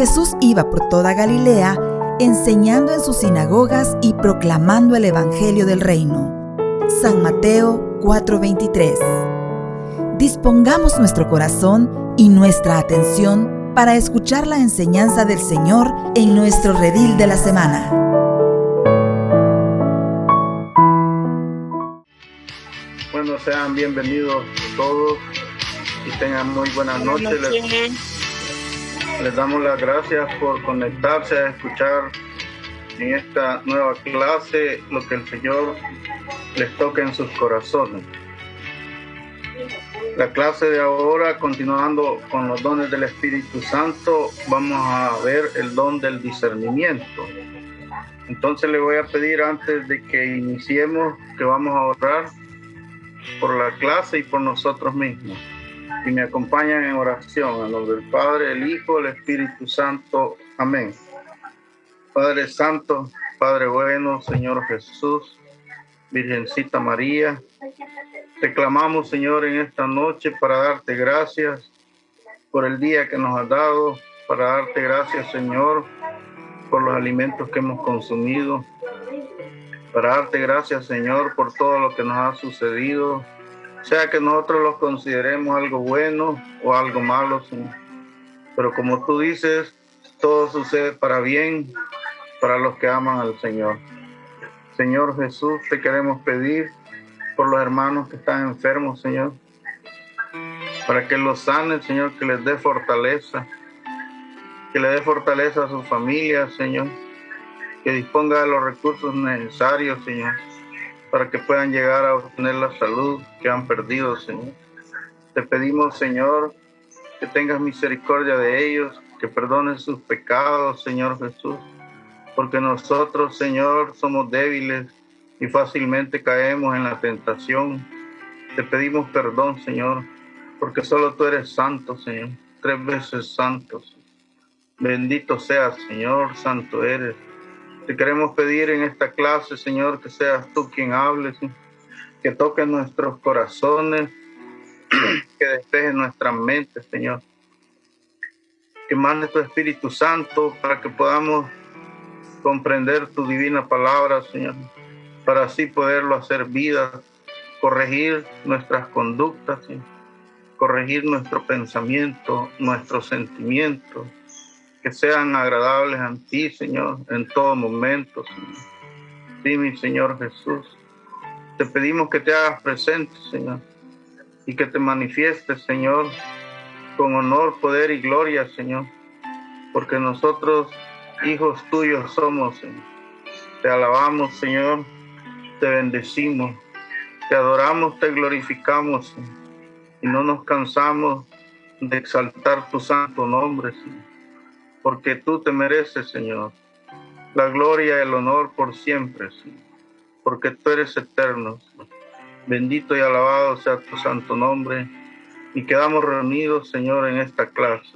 Jesús iba por toda Galilea, enseñando en sus sinagogas y proclamando el Evangelio del Reino. San Mateo 4:23. Dispongamos nuestro corazón y nuestra atención para escuchar la enseñanza del Señor en nuestro redil de la semana. Bueno, sean bienvenidos todos y tengan muy buenas noches. Les damos las gracias por conectarse a escuchar en esta nueva clase lo que el Señor les toca en sus corazones. La clase de ahora, continuando con los dones del Espíritu Santo, vamos a ver el don del discernimiento. Entonces le voy a pedir, antes de que iniciemos, que vamos a orar por la clase y por nosotros mismos. Y me acompañan en oración, en nombre del Padre, el Hijo, el Espíritu Santo. Amén. Padre Santo, Padre bueno, Señor Jesús, Virgencita María, te clamamos, Señor, en esta noche para darte gracias por el día que nos has dado, para darte gracias, Señor, por los alimentos que hemos consumido, para darte gracias, Señor, por todo lo que nos ha sucedido, sea que nosotros los consideremos algo bueno o algo malo, Señor. Pero como tú dices, todo sucede para bien, para los que aman al Señor. Señor Jesús, te queremos pedir por los hermanos que están enfermos, Señor, para que los sane, Señor, que les dé fortaleza, que le dé fortaleza a sus familias, Señor, que disponga de los recursos necesarios, Señor, para que puedan llegar a obtener la salud que han perdido, Señor. Te pedimos, Señor, que tengas misericordia de ellos, que perdones sus pecados, Señor Jesús, porque nosotros, Señor, somos débiles y fácilmente caemos en la tentación. Te pedimos perdón, Señor, porque solo tú eres santo, Señor, 3 veces santo. Bendito seas, Señor, santo eres. Te queremos pedir en esta clase, Señor, que seas tú quien hables, que toques nuestros corazones, que despejes nuestras mentes, Señor. Que mande tu Espíritu Santo para que podamos comprender tu divina palabra, Señor, para así poderlo hacer vida, corregir nuestras conductas, Señor, corregir nuestro pensamiento, nuestros sentimientos, que sean agradables a ti, Señor, en todo momento, Señor. Sí, mi Señor Jesús, te pedimos que te hagas presente, Señor, y que te manifiestes, Señor, con honor, poder y gloria, Señor, porque nosotros, hijos tuyos, somos, Señor. Te alabamos, Señor, te bendecimos, te adoramos, te glorificamos, Señor, y no nos cansamos de exaltar tu santo nombre, Señor, porque tú te mereces, Señor, la gloria y el honor por siempre, Señor, porque tú eres eterno, Señor. Bendito y alabado sea tu santo nombre, y quedamos reunidos, Señor, en esta clase.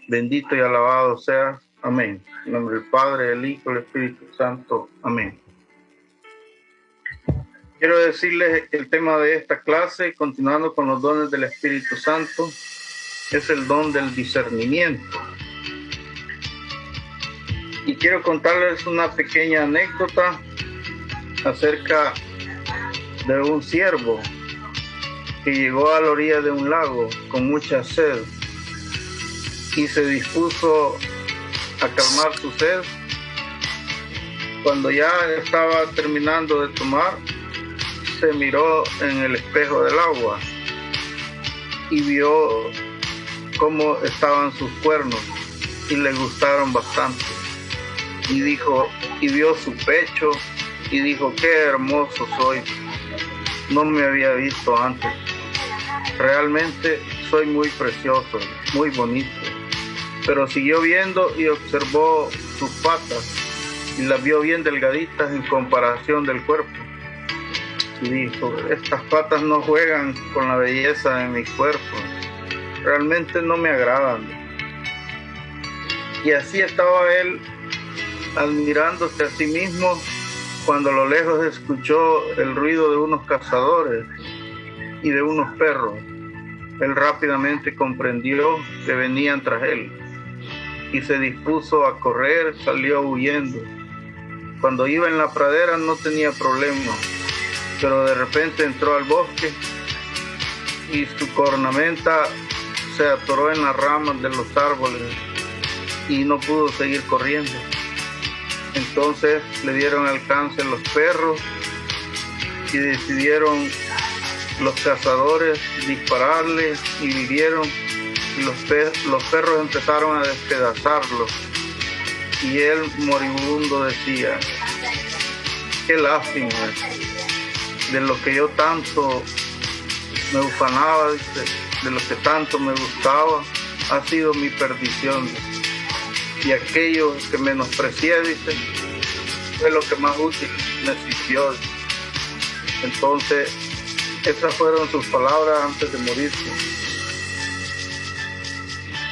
Bendito y alabado sea. Amén. En nombre del Padre, del Hijo y del Espíritu Santo. Amén. Quiero decirles que el tema de esta clase, continuando con los dones del Espíritu Santo, es el don del discernimiento. Y quiero contarles una pequeña anécdota acerca de un siervo que llegó a la orilla de un lago con mucha sed y se dispuso a calmar su sed. Cuando ya estaba terminando de tomar, se miró en el espejo del agua y vio cómo estaban sus cuernos y le gustaron bastante. Y vio su pecho y dijo: qué hermoso soy, no me había visto antes, realmente soy muy precioso, muy bonito. Pero siguió viendo y observó sus patas y las vio bien delgaditas en comparación del cuerpo, y dijo: estas patas no juegan con la belleza de mi cuerpo, realmente no me agradan. Y así estaba él admirándose a sí mismo, cuando a lo lejos escuchó el ruido de unos cazadores y de unos perros. Él rápidamente comprendió que venían tras él y se dispuso a correr, salió huyendo. Cuando iba en la pradera no tenía problema, pero de repente entró al bosque y su cornamenta se atoró en las ramas de los árboles y no pudo seguir corriendo. Entonces le dieron alcance los perros y decidieron los cazadores dispararle y hirieron, y los perros empezaron a despedazarlo. Y él moribundo decía: qué lástima, de lo que yo tanto me ufanaba, dice, de lo que tanto me gustaba, ha sido mi perdición. Y aquello que menosprecié, dice, fue lo que más útil me sirvió. Entonces, esas fueron sus palabras antes de morirse.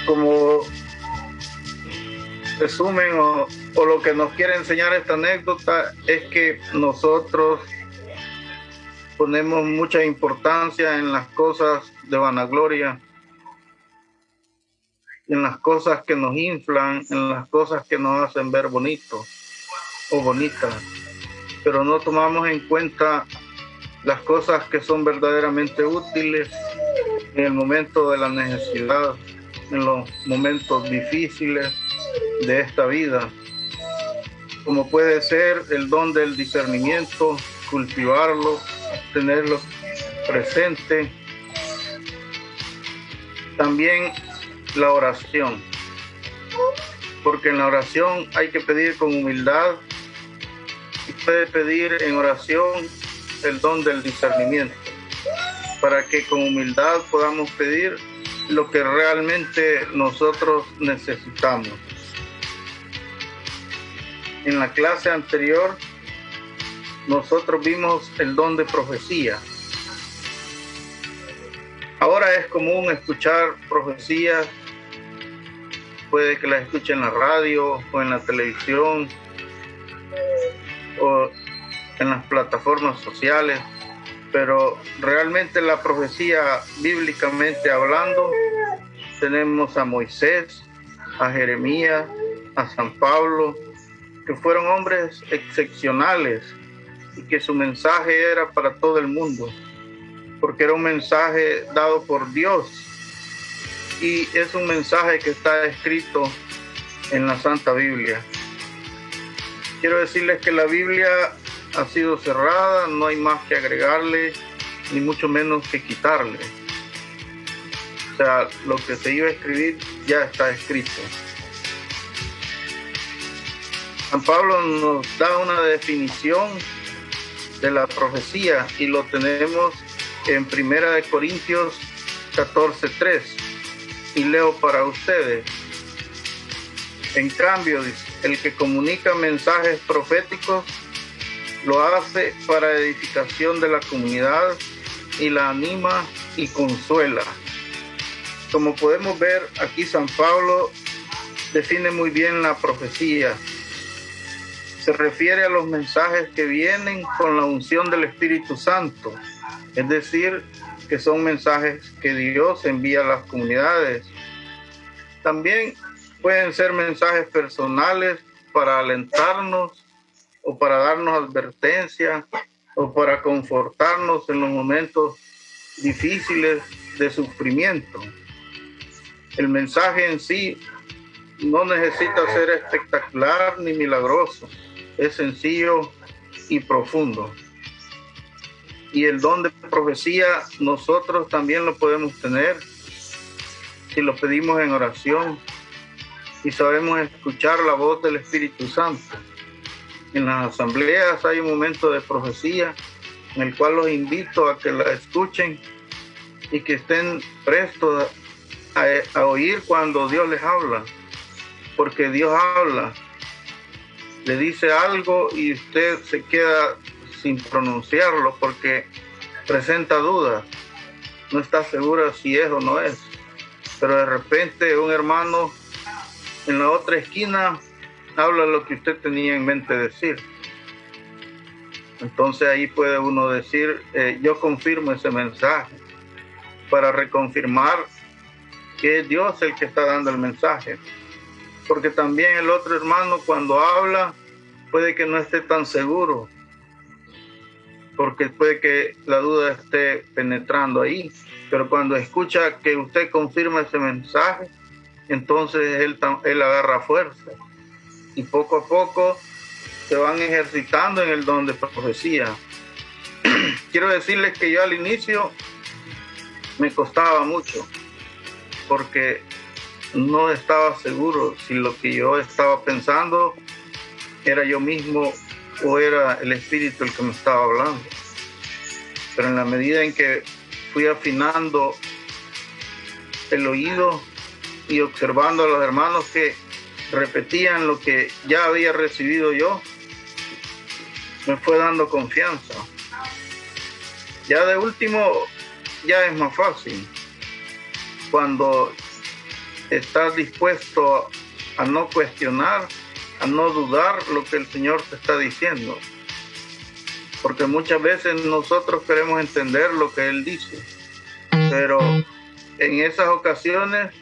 Como resumen o lo que nos quiere enseñar esta anécdota es que nosotros ponemos mucha importancia en las cosas de vanagloria, en las cosas que nos inflan, en las cosas que nos hacen ver bonitos o bonitas, pero no tomamos en cuenta las cosas que son verdaderamente útiles en el momento de la necesidad, en los momentos difíciles de esta vida, como puede ser el don del discernimiento, cultivarlo, tenerlo presente. También la oración, porque en la oración hay que pedir con humildad y puede pedir en oración el don del discernimiento, para que con humildad podamos pedir lo que realmente nosotros necesitamos. En la clase anterior nosotros vimos el don de profecía. Ahora es común escuchar profecías, puede que las escuchen en la radio o en la televisión o en las plataformas sociales, pero realmente la profecía, bíblicamente hablando, tenemos a Moisés, a Jeremías, a San Pablo, que fueron hombres excepcionales y que su mensaje era para todo el mundo, porque era un mensaje dado por Dios y es un mensaje que está escrito en la Santa Biblia. Quiero decirles que la Biblia ha sido cerrada, no hay más que agregarle, ni mucho menos que quitarle. O sea, lo que se iba a escribir ya está escrito. San Pablo nos da una definición de la profecía y lo tenemos en 1 Corintios 14:3 y leo para ustedes. En cambio, dice, el que comunica mensajes proféticos lo hace para edificación de la comunidad y la anima y consuela. Como podemos ver, aquí San Pablo define muy bien la profecía. Se refiere a los mensajes que vienen con la unción del Espíritu Santo, es decir, que son mensajes que Dios envía a las comunidades. También pueden ser mensajes personales para alentarnos o para darnos advertencia o para confortarnos en los momentos difíciles de sufrimiento. El mensaje en sí no necesita ser espectacular ni milagroso, es sencillo y profundo. Y el don de profecía nosotros también lo podemos tener si lo pedimos en oración y sabemos escuchar la voz del Espíritu Santo. En las asambleas hay un momento de profecía en el cual los invito a que la escuchen y que estén prestos a oír cuando Dios les habla, porque Dios habla, le dice algo y usted se queda sin pronunciarlo porque presenta dudas, no está segura si es o no es, pero de repente un hermano en la otra esquina habla lo que usted tenía en mente decir. Entonces ahí puede uno decir, yo confirmo ese mensaje, para reconfirmar que es Dios el que está dando el mensaje. porque también el otro hermano cuando habla puede que no esté tan seguro, porque puede que la duda esté penetrando ahí, pero cuando escucha que usted confirma ese mensaje, entonces él agarra fuerza y poco a poco se van ejercitando en el don de profecía. Quiero decirles que yo al inicio me costaba mucho porque no estaba seguro si lo que yo estaba pensando era yo mismo o era el Espíritu el que me estaba hablando. Pero en la medida en que fui afinando el oído y observando a los hermanos que repetían lo que ya había recibido yo, me fue dando confianza. Ya de último, ya es más fácil cuando estás dispuesto a no cuestionar, a no dudar lo que el Señor te está diciendo, porque muchas veces nosotros queremos entender lo que Él dice, pero en esas ocasiones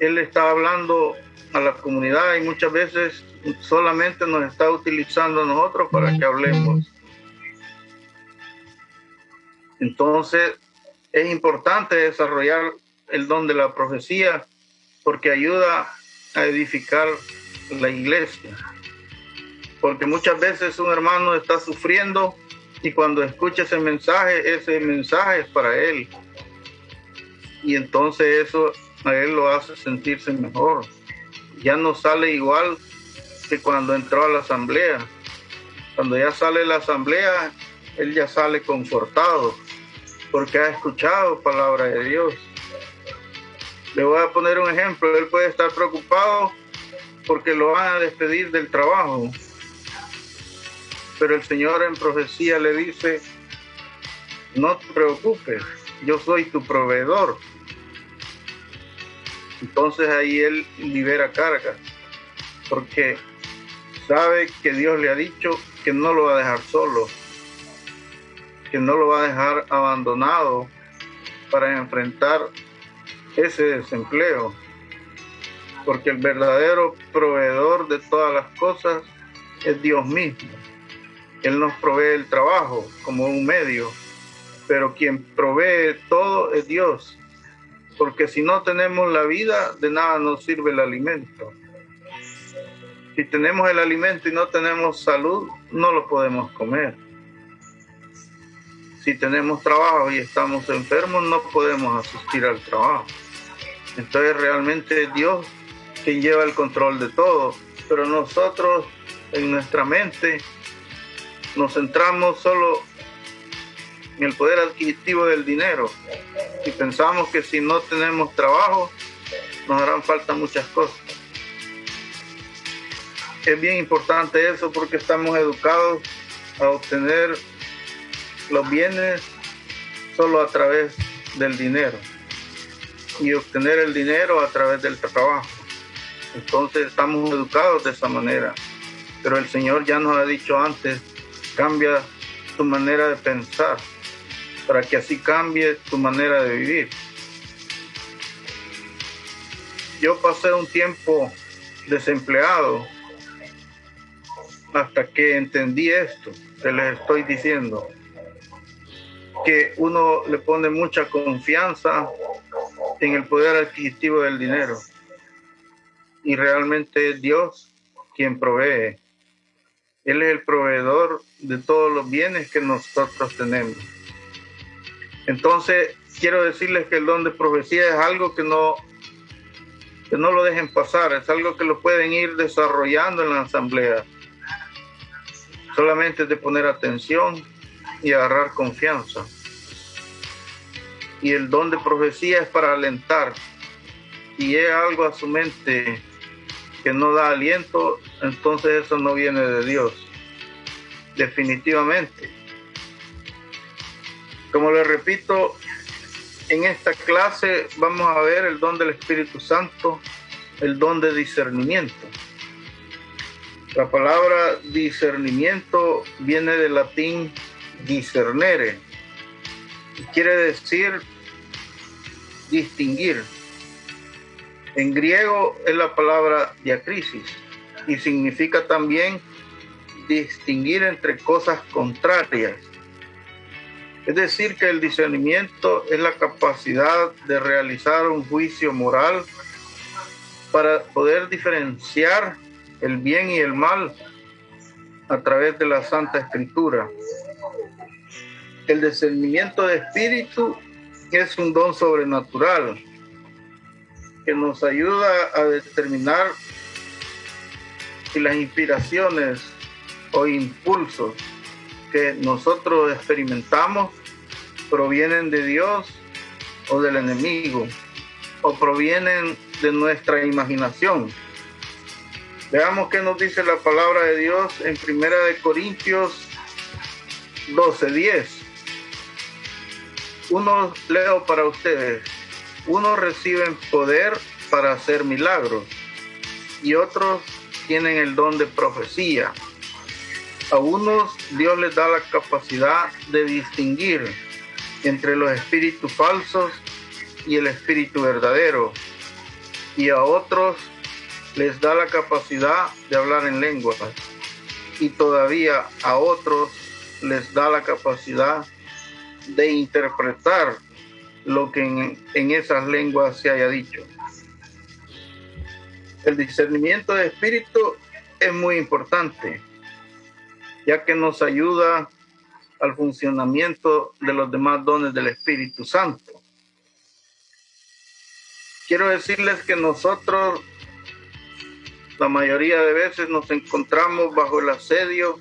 Él está hablando a la comunidad y muchas veces solamente nos está utilizando a nosotros para que hablemos. Entonces es importante desarrollar el don de la profecía porque ayuda a edificar la iglesia. Porque muchas veces un hermano está sufriendo y cuando escucha ese mensaje es para él. Y entonces eso a él lo hace sentirse mejor. Ya no sale igual que cuando entró a la asamblea. Cuando ya sale de la asamblea, él ya sale confortado porque ha escuchado palabra de Dios. Le voy a poner un ejemplo. Él puede estar preocupado porque lo van a despedir del trabajo. Pero el Señor en profecía le dice, no te preocupes, yo soy tu proveedor. Entonces ahí él libera cargas, porque sabe que Dios le ha dicho que no lo va a dejar solo, que no lo va a dejar abandonado para enfrentar ese desempleo, porque el verdadero proveedor de todas las cosas es Dios mismo. Él nos provee el trabajo como un medio, pero quien provee todo es Dios, porque si no tenemos la vida, de nada nos sirve el alimento. Si tenemos el alimento y no tenemos salud, no lo podemos comer. Si tenemos trabajo y estamos enfermos, no podemos asistir al trabajo. Entonces realmente es Dios quien lleva el control de todo, pero nosotros en nuestra mente nos centramos solo en el poder adquisitivo del dinero y pensamos que si no tenemos trabajo nos harán falta muchas cosas. Es bien importante eso porque estamos educados a obtener los bienes solo a través del dinero y obtener el dinero a través del trabajo. Entonces estamos educados de esa manera, pero el Señor ya nos ha dicho antes, cambia tu manera de pensar para que así cambie tu manera de vivir. Yo pasé un tiempo desempleado hasta que entendí esto que les estoy diciendo, que uno le pone mucha confianza en el poder adquisitivo del dinero y realmente es Dios quien provee. Él es el proveedor de todos los bienes que nosotros tenemos. Entonces, quiero decirles que el don de profecía es algo que no lo dejen pasar, es algo que lo pueden ir desarrollando en la asamblea. Solamente es de poner atención y agarrar confianza. Y el don de profecía es para alentar. Y es algo a su mente que no da aliento, entonces eso no viene de Dios. Definitivamente. Como les repito, en esta clase vamos a ver el don del Espíritu Santo, el don de discernimiento. La palabra discernimiento viene del latín discernere, y quiere decir distinguir. En griego es la palabra diacrisis y significa también distinguir entre cosas contrarias. Es decir, que el discernimiento es la capacidad de realizar un juicio moral para poder diferenciar el bien y el mal a través de la Santa Escritura. El discernimiento de espíritu es un don sobrenatural que nos ayuda a determinar si las inspiraciones o impulsos que nosotros experimentamos provienen de Dios o del enemigo, o provienen de nuestra imaginación. Veamos qué nos dice la palabra de Dios en 1 Corintios 12:10. Leo para ustedes. Unos reciben poder para hacer milagros y otros tienen el don de profecía. A unos Dios les da la capacidad de distinguir entre los espíritus falsos y el espíritu verdadero, y a otros les da la capacidad de hablar en lenguas, y todavía a otros les da la capacidad de interpretar lo que en esas lenguas se haya dicho. El discernimiento de espíritu es muy importante, ya que nos ayuda al funcionamiento de los demás dones del Espíritu Santo. Quiero decirles que nosotros, la mayoría de veces, nos encontramos bajo el asedio,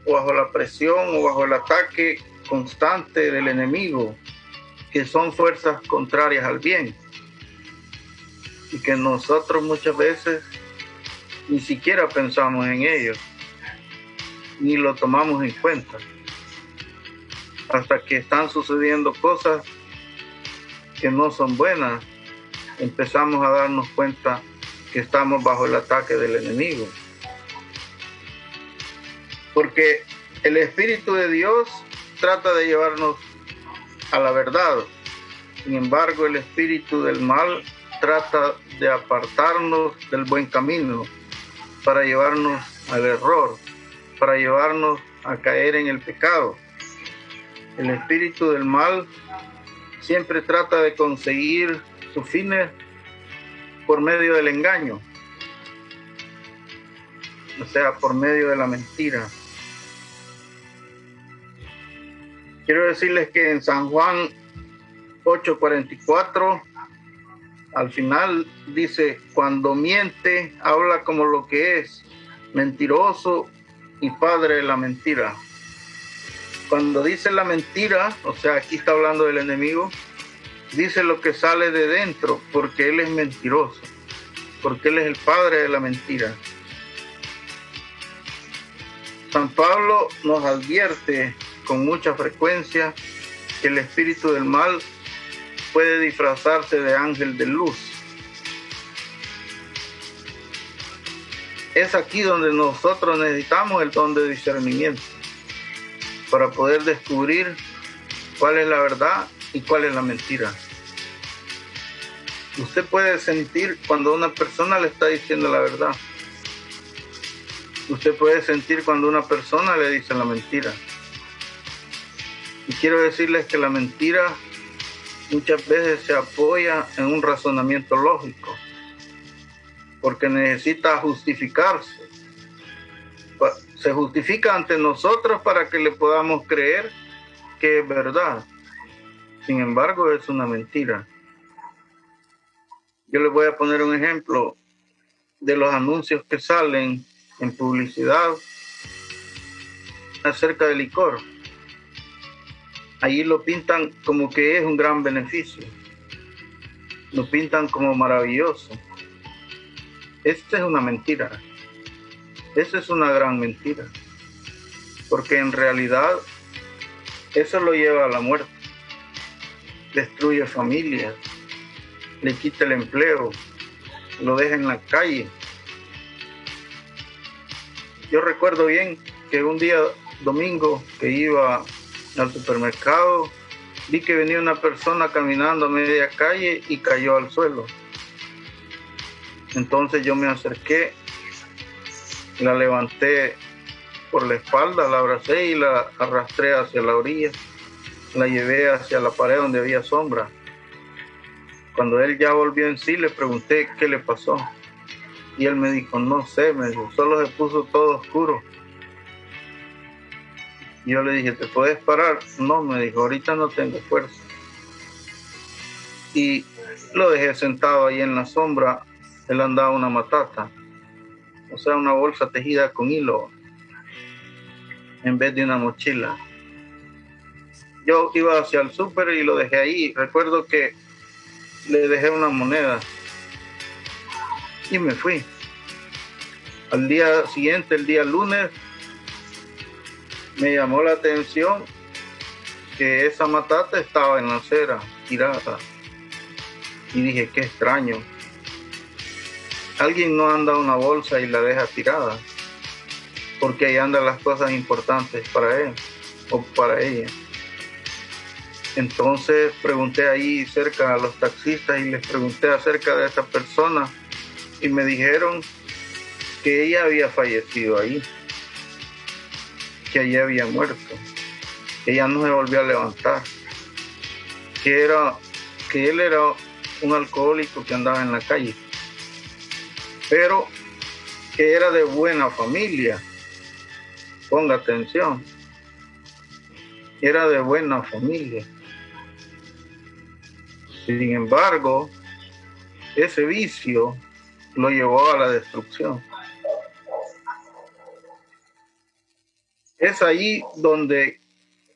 o bajo la presión, o bajo el ataque constante del enemigo, que son fuerzas contrarias al bien, y que nosotros muchas veces ni siquiera pensamos en ello, ni lo tomamos en cuenta, hasta que están sucediendo cosas que no son buenas. Empezamos a darnos cuenta que estamos bajo el ataque del enemigo, porque el Espíritu de Dios trata de llevarnos a la verdad. Sin embargo, el espíritu del mal trata de apartarnos del buen camino para llevarnos al error, para llevarnos a caer en el pecado. El espíritu del mal siempre trata de conseguir sus fines por medio del engaño, o sea, por medio de la mentira. Quiero decirles que en San Juan 8:44, al final dice: cuando miente, habla como lo que es, mentiroso y padre de la mentira. Cuando dice la mentira, o sea, aquí está hablando del enemigo, dice lo que sale de dentro, porque él es mentiroso, porque él es el padre de la mentira. San Pablo nos advierte con mucha frecuencia que el espíritu del mal puede disfrazarse de ángel de luz. Es aquí donde nosotros necesitamos el don de discernimiento para poder descubrir cuál es la verdad y cuál es la mentira. Usted puede sentir cuando una persona le está diciendo la verdad. Usted puede sentir cuando una persona le dice la mentira. Y quiero decirles que la mentira muchas veces se apoya en un razonamiento lógico, porque necesita justificarse. Se justifica ante nosotros para que le podamos creer que es verdad. Sin embargo, es una mentira. Yo les voy a poner un ejemplo de los anuncios que salen en publicidad acerca del licor. Allí lo pintan como que es un gran beneficio. Lo pintan como maravilloso. Esta es una mentira. Esa es una gran mentira. Porque en realidad eso lo lleva a la muerte. Destruye familias. Le quita el empleo. Lo deja en la calle. Yo recuerdo bien que un día domingo que iba al supermercado, vi que venía una persona caminando a media calle y cayó al suelo. Entonces yo me acerqué, la levanté por la espalda, la abracé y la arrastré hacia la orilla. La llevé hacia la pared donde había sombra. Cuando él ya volvió en sí, le pregunté qué le pasó. Y él me dijo, no sé, me dijo, solo se puso todo oscuro. Y yo le dije, ¿te puedes parar? No, me dijo, ahorita no tengo fuerza. Y lo dejé sentado ahí en la sombra. Él andaba una matata, o sea, una bolsa tejida con hilo, en vez de una mochila. Yo iba hacia el súper y lo dejé ahí. Recuerdo que le dejé una moneda y me fui. Al día siguiente, el día lunes, me llamó la atención que esa matata estaba en la acera, tirada. Y dije, qué extraño. Alguien no anda una bolsa y la deja tirada, porque ahí andan las cosas importantes para él o para ella. Entonces pregunté ahí cerca a los taxistas y les pregunté acerca de esa persona y me dijeron que ella había fallecido ahí, que allí había muerto, que ella no se volvió a levantar, que él era un alcohólico que andaba en la calle, pero que era de buena familia. Ponga atención, era de buena familia. Sin embargo, ese vicio lo llevó a la destrucción. Es ahí donde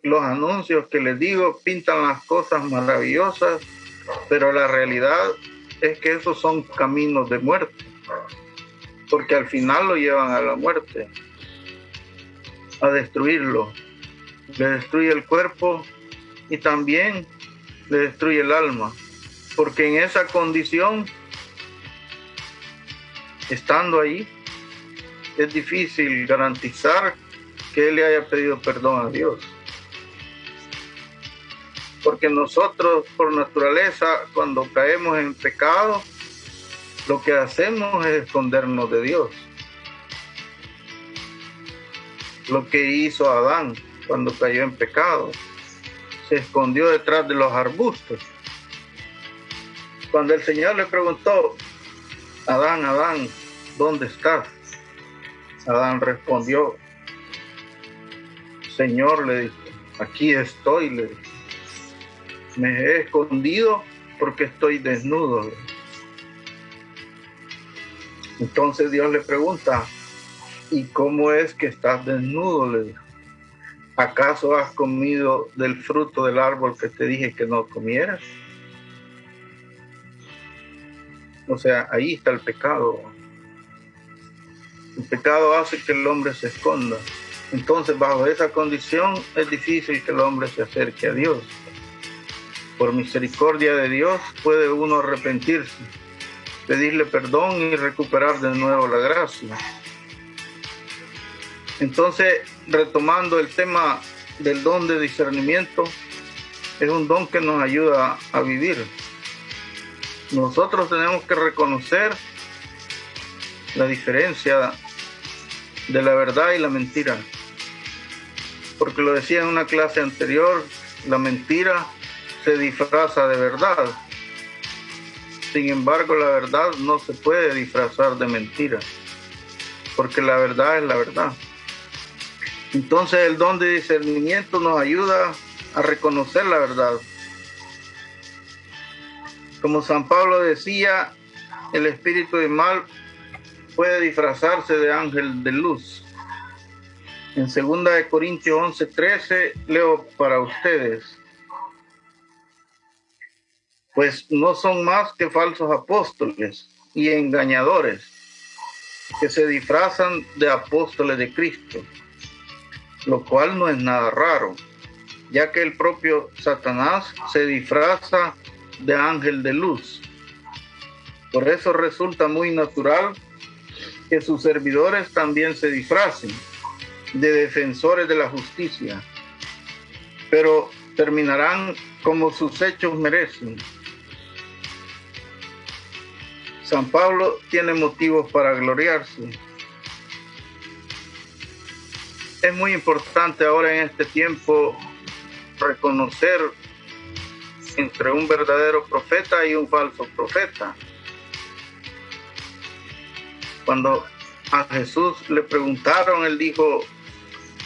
los anuncios que les digo pintan las cosas maravillosas, pero la realidad es que esos son caminos de muerte, porque al final lo llevan a la muerte, a destruirlo. Le destruye el cuerpo y también le destruye el alma, porque en esa condición, estando ahí, es difícil garantizar que él le haya pedido perdón a Dios. Porque nosotros, por naturaleza, cuando caemos en pecado, lo que hacemos es escondernos de Dios. Lo que hizo Adán cuando cayó en pecado, se escondió detrás de los arbustos. Cuando el Señor le preguntó, Adán, Adán, ¿dónde estás? Adán respondió, Señor, le dijo, aquí estoy, le dijo. Me he escondido porque estoy desnudo. Entonces Dios le pregunta, ¿y cómo es que estás desnudo? Le dijo. ¿Acaso has comido del fruto del árbol que te dije que no comieras? O sea, ahí está el pecado. El pecado hace que el hombre se esconda. Entonces, bajo esa condición, es difícil que el hombre se acerque a Dios. Por misericordia de Dios, puede uno arrepentirse, pedirle perdón y recuperar de nuevo la gracia. Entonces, retomando el tema del don de discernimiento, es un don que nos ayuda a vivir. Nosotros tenemos que reconocer la diferencia de la verdad y la mentira. Porque lo decía en una clase anterior, la mentira se disfraza de verdad. Sin embargo, la verdad no se puede disfrazar de mentira, porque la verdad es la verdad. Entonces el don de discernimiento nos ayuda a reconocer la verdad. Como San Pablo decía, el espíritu de mal puede disfrazarse de ángel de luz. En 2 Corintios 11:13 leo para ustedes. Pues no son más que falsos apóstoles y engañadores, que se disfrazan de apóstoles de Cristo, lo cual no es nada raro, ya que el propio Satanás se disfraza de ángel de luz. Por eso resulta muy natural que sus servidores también se disfracen de defensores de la justicia, pero terminarán como sus hechos merecen. San Pablo tiene motivos para gloriarse. Es muy importante ahora en este tiempo reconocer entre un verdadero profeta y un falso profeta. Cuando a Jesús le preguntaron, él dijo,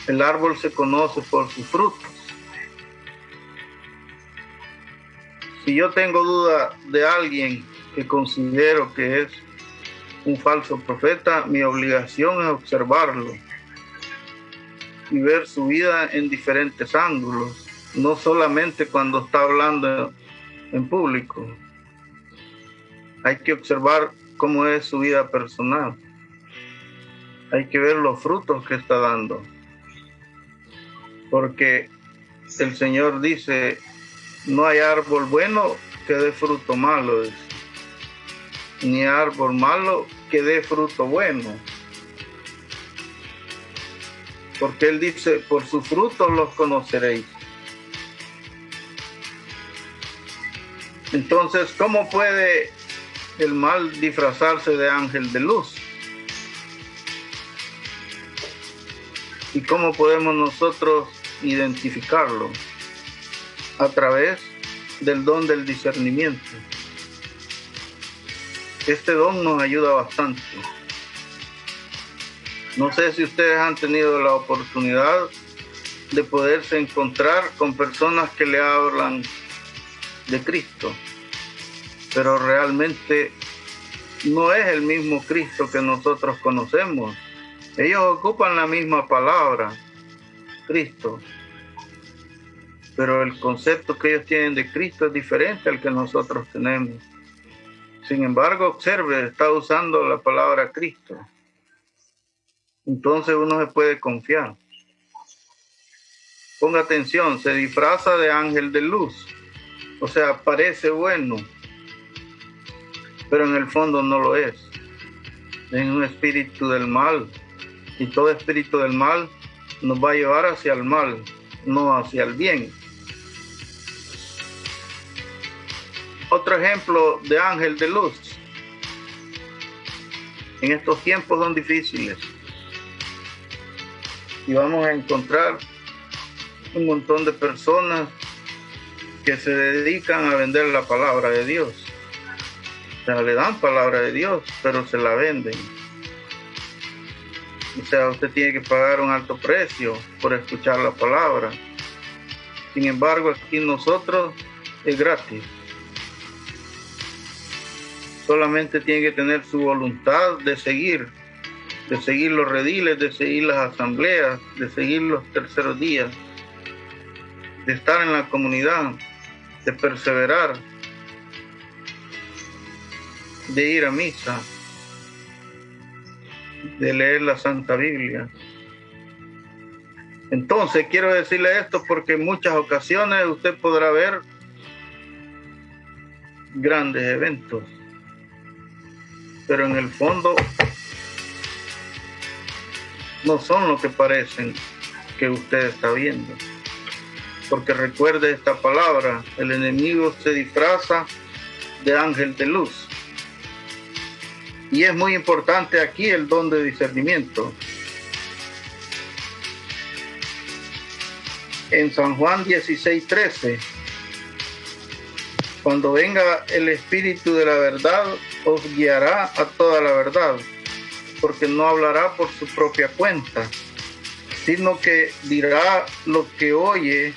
el árbol se conoce por sus frutos. Si yo tengo duda de alguien que considero que es un falso profeta, mi obligación es observarlo y ver su vida en diferentes ángulos, no solamente cuando está hablando en público. Hay que observar cómo es su vida personal. Hay que ver los frutos que está dando. Porque el Señor dice, no hay árbol bueno que dé fruto malo, dice, ni árbol malo que dé fruto bueno. Porque Él dice, por sus frutos los conoceréis. Entonces, ¿cómo puede el mal disfrazarse de ángel de luz? ¿Y cómo podemos nosotros identificarlo? A través del don del discernimiento. Este don nos ayuda bastante. No sé si ustedes han tenido la oportunidad de poderse encontrar con personas que le hablan de Cristo, pero realmente no es el mismo Cristo que nosotros conocemos. Ellos ocupan la misma palabra, Cristo, pero el concepto que ellos tienen de Cristo es diferente al que nosotros tenemos. Sin embargo, observe, está usando la palabra Cristo. Entonces uno se puede confiar. Ponga atención, se disfraza de ángel de luz. O sea, parece bueno, pero en el fondo no lo es. Es un espíritu del mal. Y todo espíritu del mal nos va a llevar hacia el mal, no hacia el bien. Otro ejemplo de ángel de luz. En estos tiempos son difíciles. Y vamos a encontrar un montón de personas que se dedican a vender la palabra de Dios. O sea, le dan palabra de Dios, pero se la venden. O sea, usted tiene que pagar un alto precio por escuchar la palabra. Sin embargo, aquí nosotros es gratis. Solamente tiene que tener su voluntad de seguir los rediles, de seguir las asambleas, de seguir los terceros días, de estar en la comunidad, de perseverar, de ir a misa, de leer la Santa Biblia. Entonces, quiero decirle esto porque en muchas ocasiones usted podrá ver grandes eventos, pero en el fondo no son lo que parecen que usted está viendo. Porque recuerde esta palabra, el enemigo se disfraza de ángel de luz. Y es muy importante aquí el don de discernimiento. En San Juan 16:13, cuando venga el Espíritu de la verdad, os guiará a toda la verdad, porque no hablará por su propia cuenta, sino que dirá lo que oye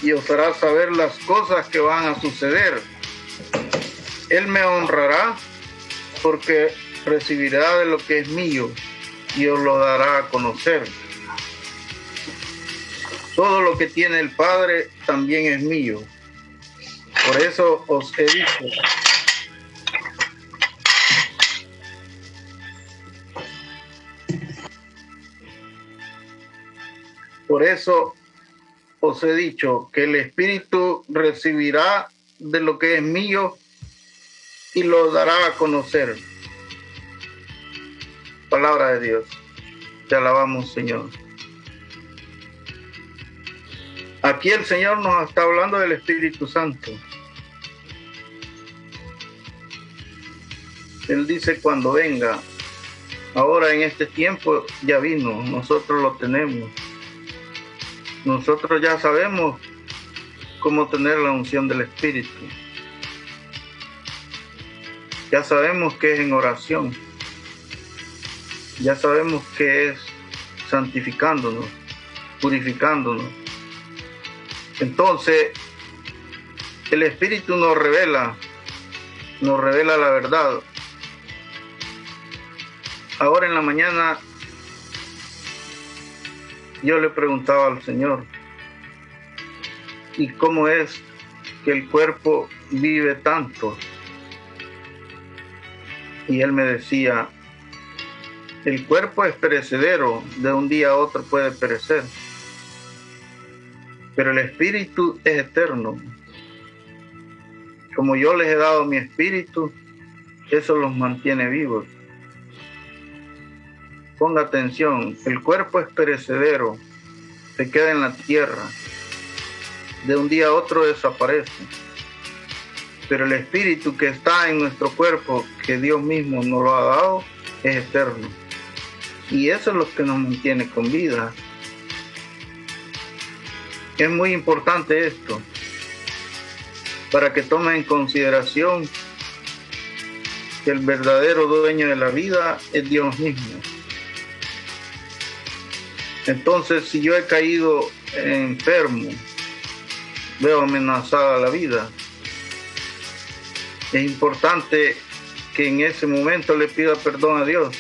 y os hará saber las cosas que van a suceder. Él me honrará porque recibirá de lo que es mío y os lo dará a conocer. Todo lo que tiene el Padre también es mío. Por eso os he dicho. Por eso os he dicho que el Espíritu recibirá de lo que es mío y lo dará a conocer. Palabra de Dios. Te alabamos, Señor. Aquí el Señor nos está hablando del Espíritu Santo. Él dice cuando venga. Ahora en este tiempo ya vino, nosotros lo tenemos. Nosotros ya sabemos cómo tener la unción del Espíritu. Ya sabemos que es en oración. Ya sabemos que es santificándonos, purificándonos. Entonces, el Espíritu nos revela la verdad. Ahora en la mañana yo le preguntaba al Señor, ¿y cómo es que el cuerpo vive tanto? Y Él me decía, el cuerpo es perecedero, de un día a otro puede perecer, pero el Espíritu es eterno. Como yo les he dado mi Espíritu, eso los mantiene vivos. Ponga atención, el cuerpo es perecedero, se queda en la tierra, de un día a otro desaparece. Pero el Espíritu que está en nuestro cuerpo, que Dios mismo nos lo ha dado, es eterno. Y eso es lo que nos mantiene con vida. Es muy importante esto, para que tomen en consideración que el verdadero dueño de la vida es Dios mismo. Entonces, si yo he caído enfermo, veo amenazada la vida, es importante que en ese momento le pida perdón a Dios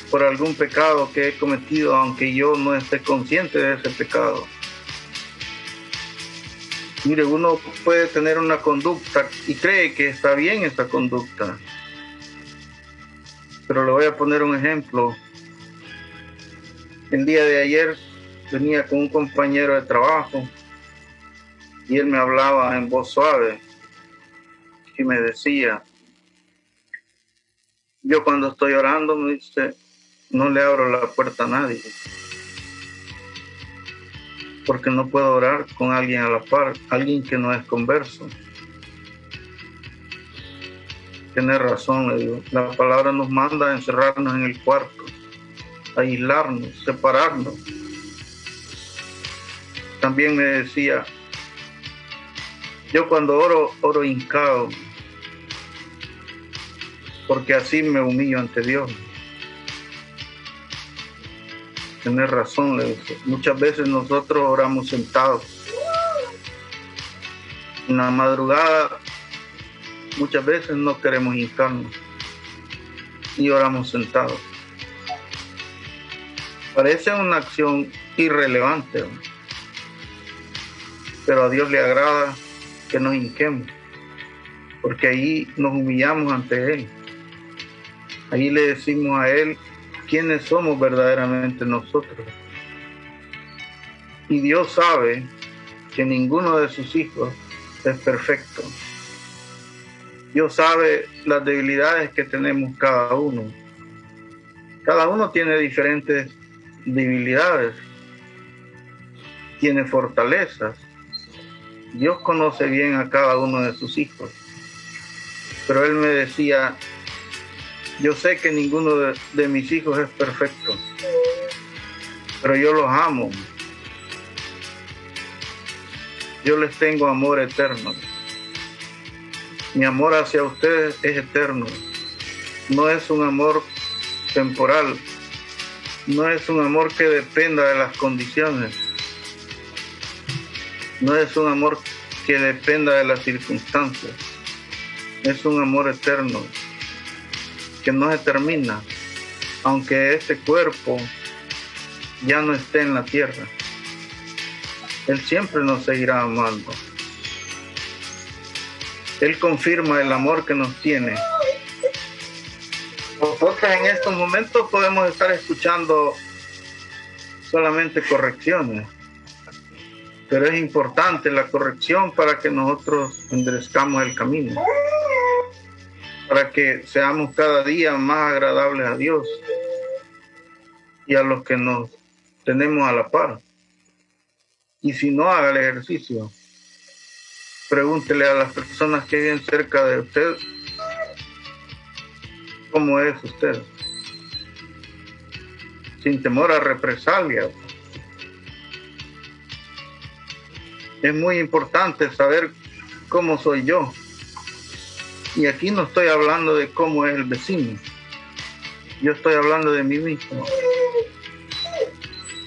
por algún pecado que he cometido, aunque yo no esté consciente de ese pecado. Mire, uno puede tener una conducta y cree que está bien esa conducta, pero le voy a poner un ejemplo. El día de ayer venía con un compañero de trabajo y él me hablaba en voz suave y me decía, yo cuando estoy orando, me dice, no le abro la puerta a nadie, porque no puedo orar con alguien a la par, alguien que no es converso. Tiene razón, le digo. La palabra nos manda a encerrarnos en el cuarto, aislarnos, separarnos. También me decía, yo cuando oro hincado, porque así me humillo ante Dios. Tienes razón, le dije. Muchas veces nosotros oramos sentados. En la madrugada, muchas veces no queremos hincarnos y oramos sentados. Parece una acción irrelevante, ¿no? Pero a Dios le agrada que nos hinquemos, porque ahí nos humillamos ante Él. Ahí le decimos a Él quiénes somos verdaderamente nosotros. Y Dios sabe que ninguno de sus hijos es perfecto. Dios sabe las debilidades que tenemos cada uno. Cada uno tiene diferentes debilidades, tiene fortalezas. Dios conoce bien a cada uno de sus hijos. Pero Él me decía, yo sé que ninguno de mis hijos es perfecto, pero yo los amo. Yo les tengo amor eterno. Mi amor hacia ustedes es eterno. No es un amor temporal. No es un amor que dependa de las condiciones. No es un amor que dependa de las circunstancias. Es un amor eterno que no se termina, aunque este cuerpo ya no esté en la tierra. Él siempre nos seguirá amando. Él confirma el amor que nos tiene. Nosotros en estos momentos podemos estar escuchando solamente correcciones, pero es importante la corrección para que nosotros enderezcamos el camino, para que seamos cada día más agradables a Dios y a los que nos tenemos a la par. Y si no, haga el ejercicio. Pregúntele a las personas que viven cerca de usted cómo es usted, sin temor a represalias. Es muy importante saber cómo soy yo. Y aquí no estoy hablando de cómo es el vecino. Yo estoy hablando de mí mismo.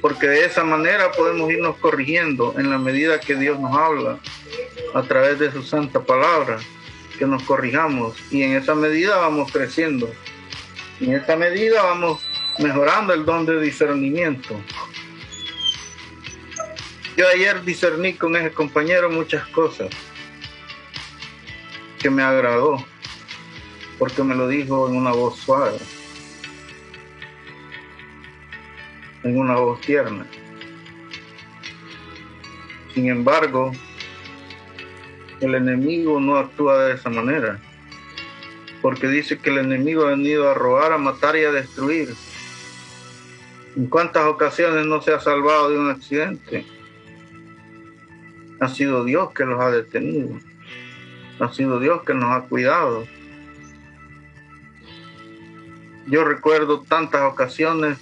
Porque de esa manera podemos irnos corrigiendo en la medida que Dios nos habla a través de su santa palabra, que nos corrijamos. Y en esa medida vamos creciendo. En esa medida vamos mejorando el don de discernimiento. Yo ayer discerní con ese compañero muchas cosas que me agradó, porque me lo dijo en una voz suave, en una voz tierna. Sin embargo, el enemigo no actúa de esa manera, porque dice que el enemigo ha venido a robar, a matar y a destruir. ¿En cuántas ocasiones no se ha salvado de un accidente? Ha sido Dios que los ha detenido. Ha sido Dios que nos ha cuidado. Yo recuerdo tantas ocasiones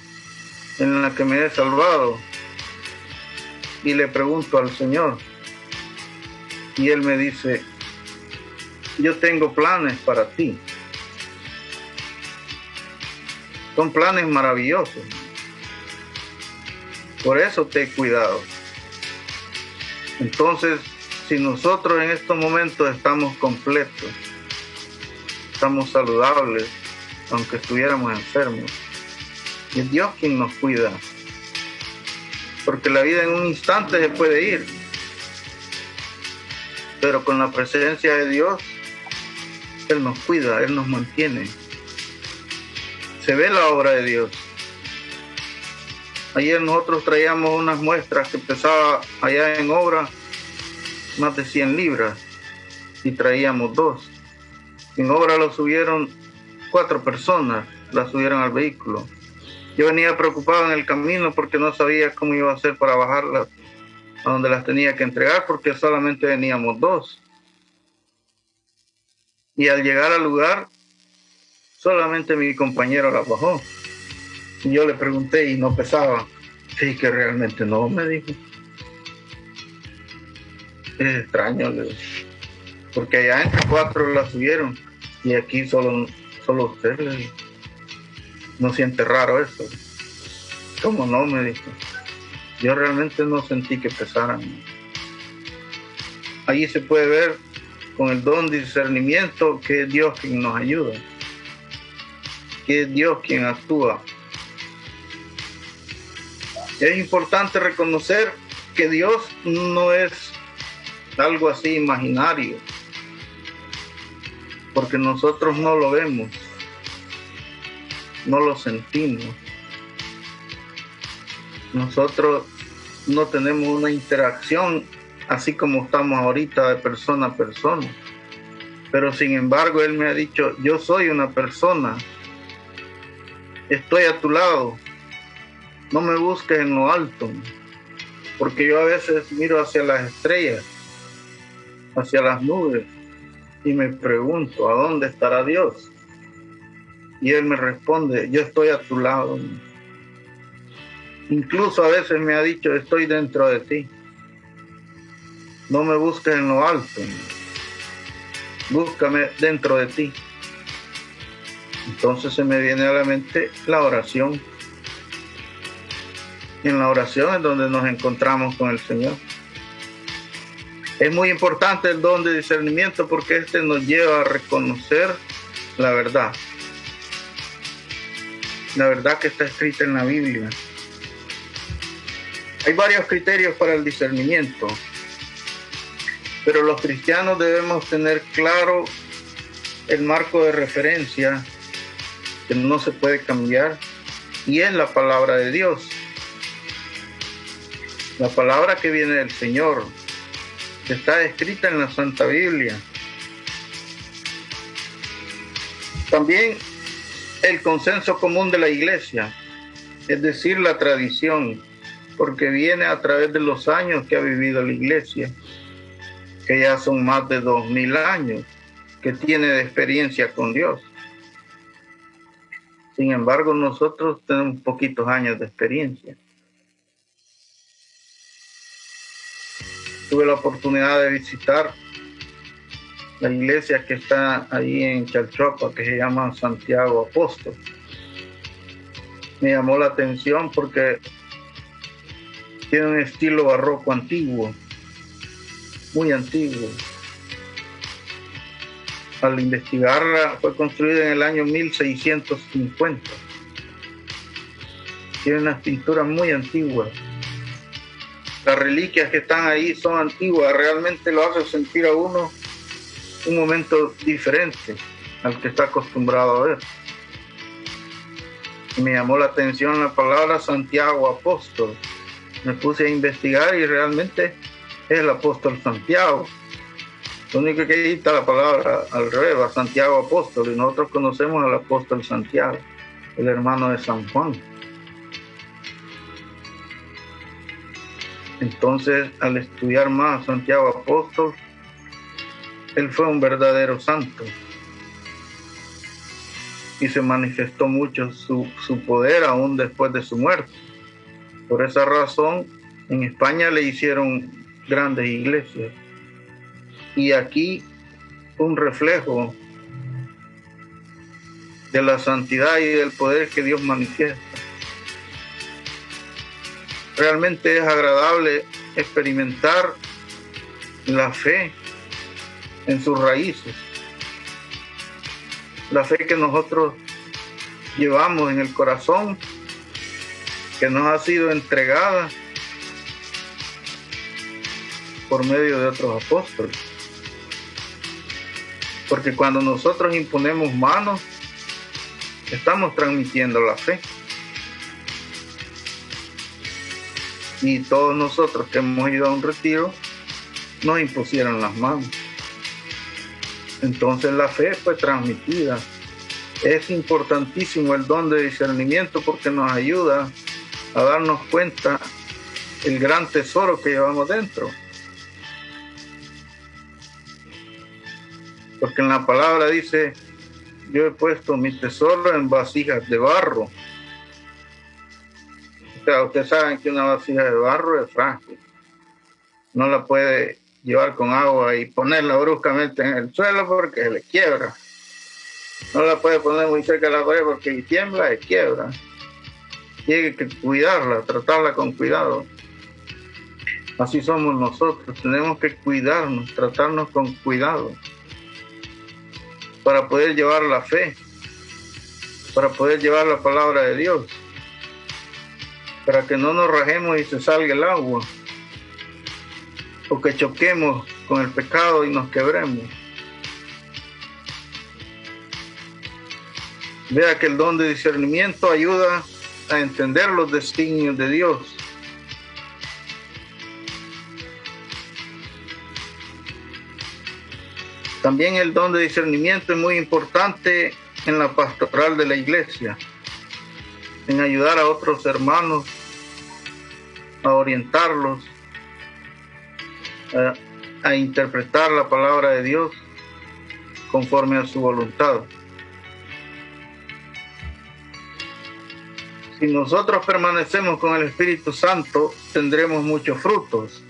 en las que me he salvado y le pregunto al Señor y Él me dice: yo tengo planes para ti. Son planes maravillosos. Por eso te he cuidado. Entonces, si nosotros en estos momentos estamos completos, estamos saludables, aunque estuviéramos enfermos, y es Dios quien nos cuida, porque la vida en un instante se puede ir, pero con la presencia de Dios, Él nos cuida, Él nos mantiene. Se ve la obra de Dios. Ayer nosotros traíamos unas muestras que pesaba allá en obra más de 100 libras y traíamos 2. En obra lo subieron 4 personas, la subieron al vehículo. Yo venía preocupado en el camino porque no sabía cómo iba a hacer para bajarlas a donde las tenía que entregar, porque solamente veníamos 2. Y al llegar al lugar, solamente mi compañero las bajó. Y yo le pregunté y no pesaba. Sí, que realmente no, me dijo. Es extraño, porque allá entre 4 la subieron y aquí solo usted, le dijo. ¿No siente raro eso? ¿Cómo no?, me dijo. Yo realmente no sentí que pesaran. Allí se puede ver con el don de discernimiento que es Dios quien nos ayuda, que es Dios quien actúa. Es importante reconocer que Dios no es algo así imaginario, porque nosotros no lo vemos, no lo sentimos. Nosotros no tenemos una interacción así como estamos ahorita de persona a persona, pero sin embargo Él me ha dicho: yo soy una persona, estoy a tu lado. No me busques en lo alto, porque yo a veces miro hacia las estrellas, hacia las nubes, y me pregunto: ¿a dónde estará Dios? Y Él me responde: yo estoy a tu lado. Incluso a veces me ha dicho: estoy dentro de ti. No me busques en lo alto, búscame dentro de ti. Entonces se me viene a la mente la oración. En la oración es donde nos encontramos con el Señor. Es muy importante el don de discernimiento, porque este nos lleva a reconocer la verdad que está escrita en la Biblia. Hay varios criterios para el discernimiento, pero los cristianos debemos tener claro el marco de referencia que no se puede cambiar, y es la palabra de Dios. La palabra que viene del Señor está escrita en la Santa Biblia. También el consenso común de la iglesia, es decir, la tradición, porque viene a través de los años que ha vivido la iglesia, que ya son más de 2000 años que tiene de experiencia con Dios. Sin embargo, nosotros tenemos poquitos años de experiencia. Tuve la oportunidad de visitar la iglesia que está ahí en Chalchuapa, que se llama Santiago Apóstol. Me llamó la atención porque tiene un estilo barroco antiguo, muy antiguo. Al investigarla, fue construida en el año 1650. Tiene unas pinturas muy antiguas. Las reliquias que están ahí son antiguas, realmente lo hace sentir a uno un momento diferente al que está acostumbrado a ver. Me llamó la atención la palabra Santiago Apóstol. Me puse a investigar y realmente es el apóstol Santiago. Lo único que ahí está la palabra al revés, va Santiago Apóstol, y nosotros conocemos al apóstol Santiago, el hermano de San Juan. Entonces, al estudiar más Santiago Apóstol, él fue un verdadero santo y se manifestó mucho su poder aún después de su muerte. Por esa razón, en España le hicieron grandes iglesias. Y aquí un reflejo de la santidad y del poder que Dios manifiesta. Realmente es agradable experimentar la fe en sus raíces. La fe que nosotros llevamos en el corazón, que nos ha sido entregada por medio de otros apóstoles. Porque cuando nosotros imponemos manos, estamos transmitiendo la fe. Y todos nosotros que hemos ido a un retiro, nos impusieron las manos. Entonces la fe fue transmitida. Es importantísimo el don de discernimiento porque nos ayuda a darnos cuenta el gran tesoro que llevamos dentro. Porque en la palabra dice, yo he puesto mi tesoro en vasijas de barro. O sea, ustedes saben que una vasija de barro es frágil. No la puede llevar con agua y ponerla bruscamente en el suelo porque se le quiebra. No la puede poner muy cerca de la pared porque si tiembla se quiebra. Tiene que cuidarla, tratarla con cuidado. Así somos nosotros, tenemos que cuidarnos, tratarnos con cuidado para poder llevar la fe, para poder llevar la palabra de Dios, para que no nos rajemos y se salga el agua, o que choquemos con el pecado y nos quebremos. Vea que el don de discernimiento ayuda a entender los designios de Dios. También el don de discernimiento es muy importante en la pastoral de la iglesia, en ayudar a otros hermanos, a orientarlos, a interpretar la palabra de Dios conforme a su voluntad. Si nosotros permanecemos con el Espíritu Santo, tendremos muchos frutos.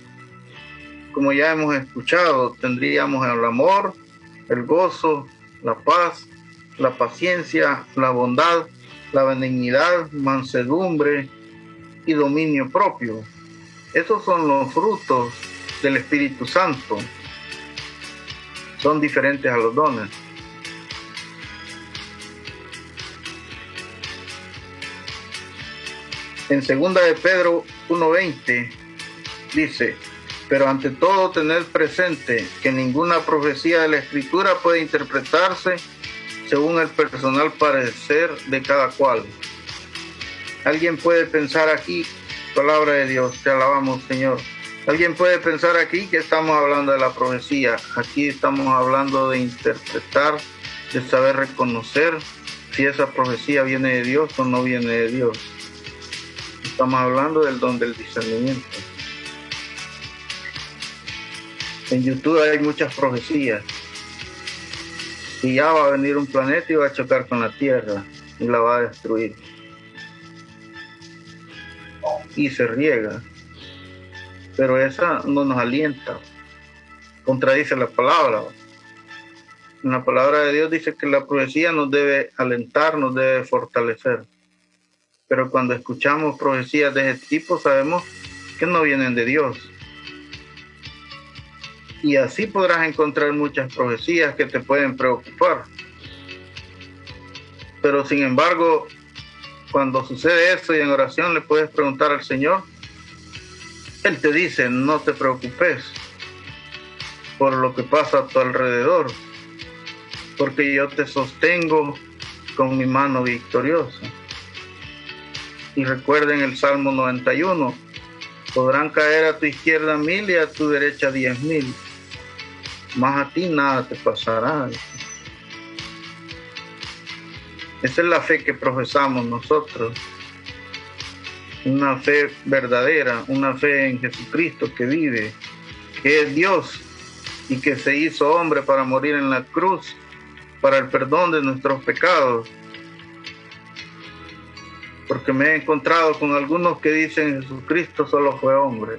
Como ya hemos escuchado, tendríamos el amor, el gozo, la paz, la paciencia, la bondad, la benignidad, mansedumbre y dominio propio. Esos son los frutos del Espíritu Santo. Son diferentes a los dones. En 2 de Pedro 1:20 dice, pero ante todo tened presente que ninguna profecía de la Escritura puede interpretarse según el personal parecer de cada cual. Alguien puede pensar aquí, palabra de Dios, te alabamos, Señor. Alguien puede pensar aquí que estamos hablando de la profecía. Aquí estamos hablando de interpretar, de saber reconocer si esa profecía viene de Dios o no viene de Dios. Estamos hablando del don del discernimiento. En YouTube hay muchas profecías. Y ya va a venir un planeta y va a chocar con la Tierra. y la va a destruir. Y se riega, pero esa no nos alienta, contradice la palabra. En la palabra de Dios dice que la profecía nos debe alentar, nos debe fortalecer. Pero cuando escuchamos profecías de ese tipo, sabemos que no vienen de Dios. Y así podrás encontrar muchas profecías que te pueden preocupar. Pero sin embargo, cuando sucede eso y en oración le puedes preguntar al Señor, Él te dice, no te preocupes por lo que pasa a tu alrededor, porque yo te sostengo con mi mano victoriosa. Y recuerden el Salmo 91, podrán caer a tu izquierda 1000 y a tu derecha 10,000, mas a ti nada te pasará. Esa es la fe que profesamos nosotros, una fe verdadera, una fe en Jesucristo que vive, que es Dios y que se hizo hombre para morir en la cruz, para el perdón de nuestros pecados. Porque me he encontrado con algunos que dicen Jesucristo solo fue hombre,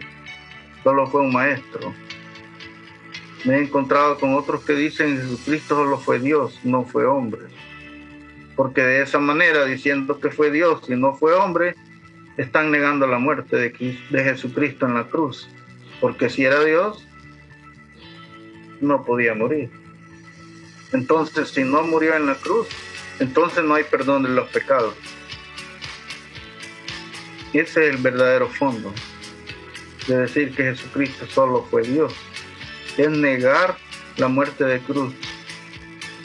solo fue un maestro. Me he encontrado con otros que dicen Jesucristo solo fue Dios, no fue hombre. Porque de esa manera, diciendo que fue Dios y no fue hombre, están negando la muerte de Jesucristo en la cruz. Porque si era Dios, no podía morir. Entonces, si no murió en la cruz, entonces no hay perdón de los pecados. Ese es el verdadero fondo de decir que Jesucristo solo fue Dios. Es negar la muerte de cruz.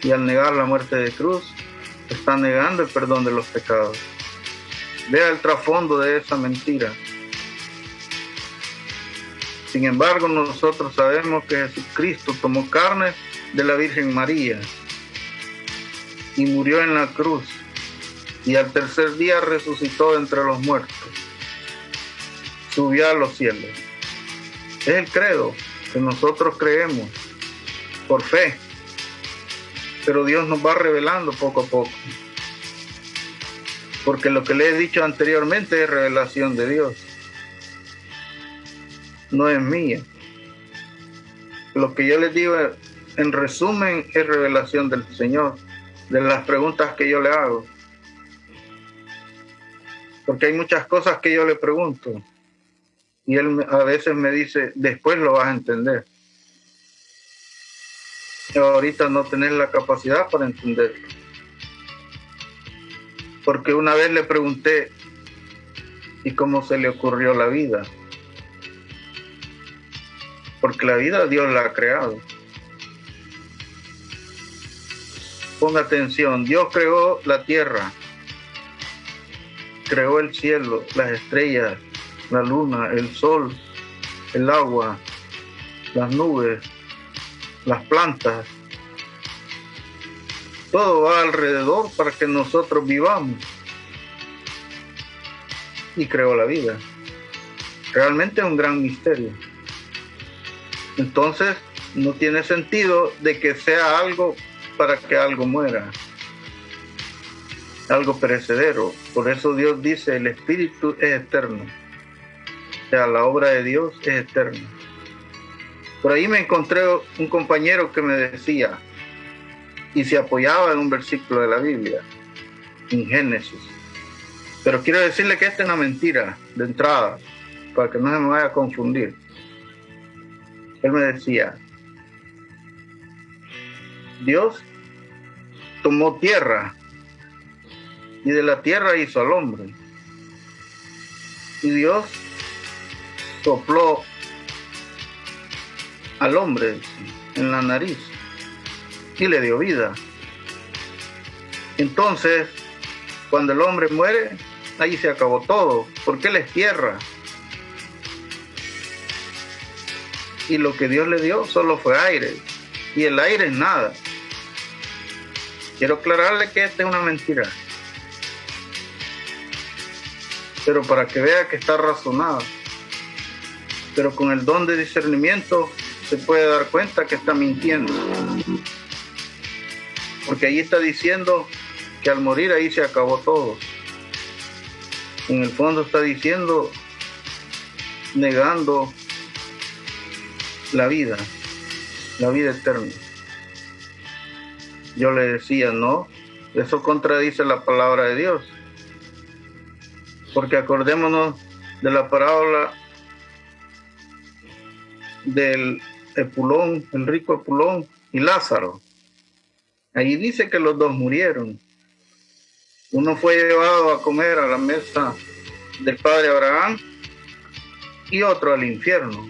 Y al negar la muerte de cruz, está negando el perdón de los pecados. Vea el trasfondo de esa mentira. Sin embargo, nosotros sabemos que Jesucristo tomó carne de la Virgen María y murió en la cruz, y al tercer día resucitó entre los muertos, subió a los cielos. Es el credo que nosotros creemos por fe, pero Dios nos va revelando poco a poco, porque lo que le he dicho anteriormente es revelación de Dios, no es mía. Lo que yo les digo en resumen es revelación del Señor, de las preguntas que yo le hago, porque hay muchas cosas que yo le pregunto y Él a veces me dice, después lo vas a entender. Y ahorita no tenés la capacidad para entenderlo. Porque una vez le pregunté, ¿y cómo se le ocurrió la vida? Porque la vida Dios la ha creado. Ponga atención, Dios creó la tierra, creó el cielo, las estrellas, la luna, el sol, el agua, las nubes, las plantas. Todo va alrededor para que nosotros vivamos. Y creó la vida. Realmente es un gran misterio. Entonces, no tiene sentido de que sea algo para que algo muera. Algo perecedero. Por eso Dios dice, el espíritu es eterno. O sea, la obra de Dios es eterna. Por ahí me encontré un compañero que me decía, y se apoyaba en un versículo de la Biblia, en Génesis. Pero quiero decirle que esta es una mentira de entrada, para que no se me vaya a confundir. Él me decía, Dios tomó tierra y de la tierra hizo al hombre. Y Dios sopló al hombre en la nariz y le dio vida. Entonces, cuando el hombre muere, ahí se acabó todo, porque él es tierra. Y lo que Dios le dio solo fue aire, y el aire es nada. Quiero aclararle que esta es una mentira, pero para que vea que está razonada. Pero con el don de discernimiento se puede dar cuenta que está mintiendo, porque ahí está diciendo que al morir ahí se acabó todo. En el fondo está diciendo, negando la vida eterna. Yo le decía, no, eso contradice la palabra de Dios. Porque acordémonos de la parábola del Epulón, el rico Epulón y Lázaro. Ahí dice que los dos murieron. Uno fue llevado a comer a la mesa del padre Abraham y otro al infierno.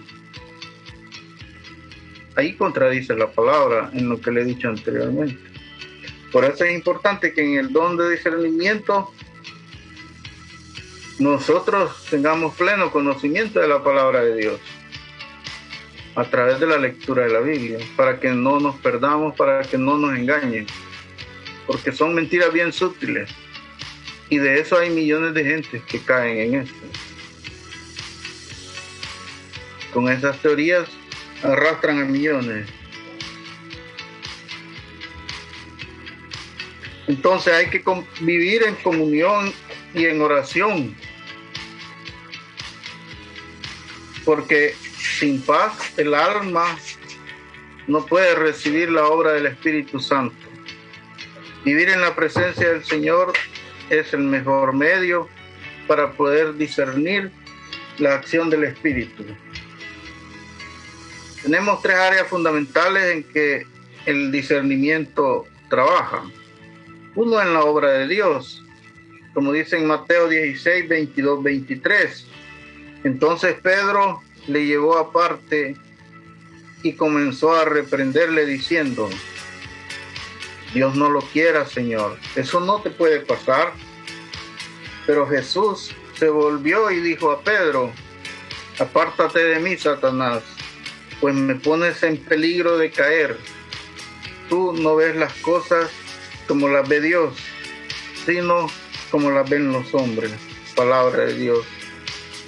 Ahí contradice la palabra en lo que le he dicho anteriormente. Por eso es importante que en el don de discernimiento nosotros tengamos pleno conocimiento de la palabra de Dios a través de la lectura de la Biblia, para que no nos perdamos, para que no nos engañen, porque son mentiras bien sutiles, y de eso hay millones de gente que caen en esto. Con esas teorías arrastran a millones. Entonces hay que vivir en comunión y en oración, porque sin paz el alma no puede recibir la obra del Espíritu Santo. Vivir en la presencia del Señor es el mejor medio para poder discernir la acción del Espíritu. Tenemos 3 áreas fundamentales en que el discernimiento trabaja. Uno, en la obra de Dios, como dice en Mateo 16, 22, 23. Entonces Pedro le llevó aparte y comenzó a reprenderle diciendo, Dios no lo quiera, Señor, eso no te puede pasar. Pero Jesús se volvió y dijo a Pedro, apártate de mí, Satanás, pues me pones en peligro de caer. Tú no ves las cosas como las ve Dios, sino como las ven los hombres. Palabra de Dios.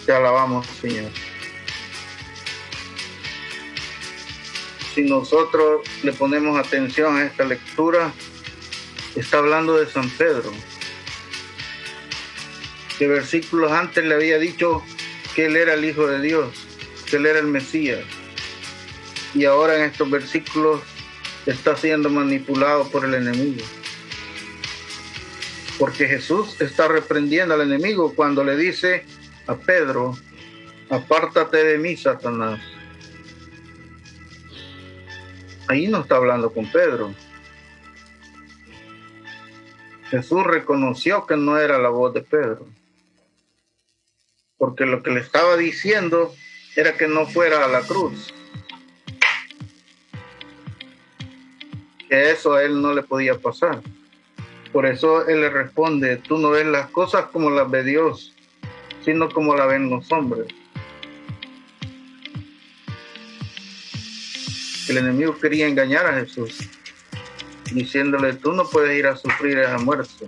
Te alabamos, Señor. Si nosotros le ponemos atención a esta lectura, está hablando de San Pedro, que versículos antes le había dicho que él era el Hijo de Dios, que él era el Mesías, y ahora en estos versículos está siendo manipulado por el enemigo, porque Jesús está reprendiendo al enemigo cuando le dice a Pedro, apártate de mí, Satanás. Ahí no está hablando con Pedro. Jesús reconoció que no era la voz de Pedro, porque lo que le estaba diciendo era que no fuera a la cruz, que eso a él no le podía pasar. Por eso él le responde, tú no ves las cosas como las ve Dios, sino como las ven los hombres. El enemigo quería engañar a Jesús, diciéndole, tú no puedes ir a sufrir esa muerte.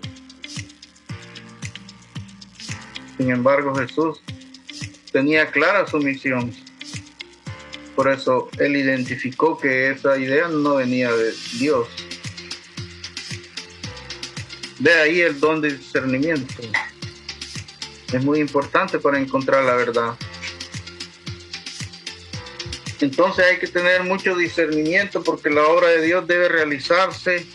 Sin embargo, Jesús tenía clara su misión. Por eso él identificó que esa idea no venía de Dios. De ahí el don de discernimiento. Es muy importante para encontrar la verdad. Entonces hay que tener mucho discernimiento porque la obra de Dios debe realizarse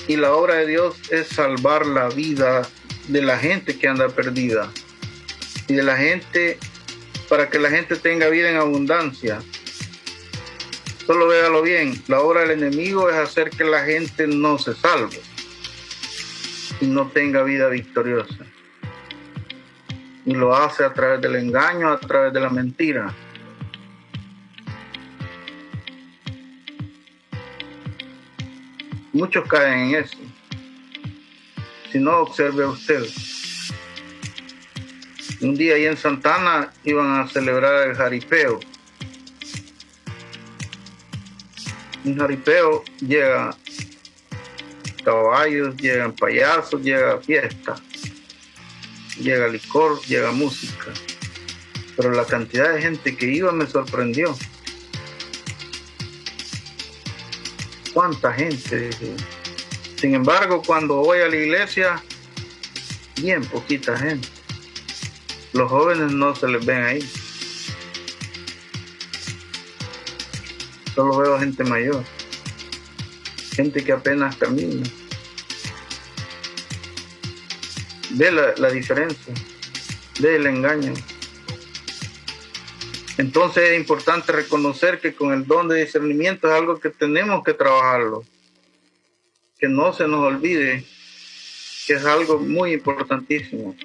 y la obra de Dios es salvar la vida de la gente que anda perdida y de la gente, para que la gente tenga vida en abundancia. Solo véalo bien, la obra del enemigo es hacer que la gente no se salve y no tenga vida victoriosa, y lo hace a través del engaño, a través de la mentira. Muchos caen en eso. Si no, observe usted. Un día ahí en Santana iban a celebrar el jaripeo. Un jaripeo llega caballos, llegan payasos, llega fiesta, llega licor, llega música. Pero la cantidad de gente que iba me sorprendió. ¿Cuánta gente? Sin embargo, cuando voy a la iglesia, bien poquita gente. Los jóvenes no se les ven ahí. Solo veo gente mayor, gente que apenas camina. Ve la diferencia, ve el engaño. Entonces es importante reconocer que con el don de discernimiento es algo que tenemos que trabajarlo. Que no se nos olvide que es algo muy importantísimo.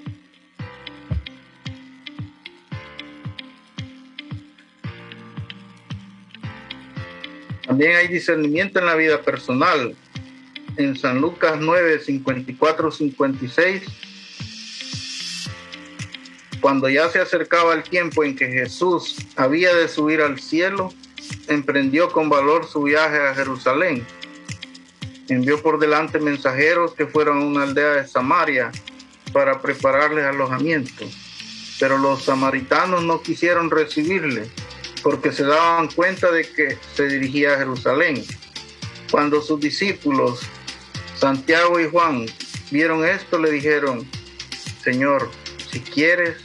También hay discernimiento en la vida personal. En San Lucas 9, 54, 56, cuando ya se acercaba el tiempo en que Jesús había de subir al cielo, emprendió con valor su viaje a Jerusalén. Envió por delante mensajeros que fueron a una aldea de Samaria para prepararles alojamiento. Pero los samaritanos no quisieron recibirle porque se daban cuenta de que se dirigía a Jerusalén. Cuando sus discípulos, Santiago y Juan, vieron esto, le dijeron: Señor, si quieres,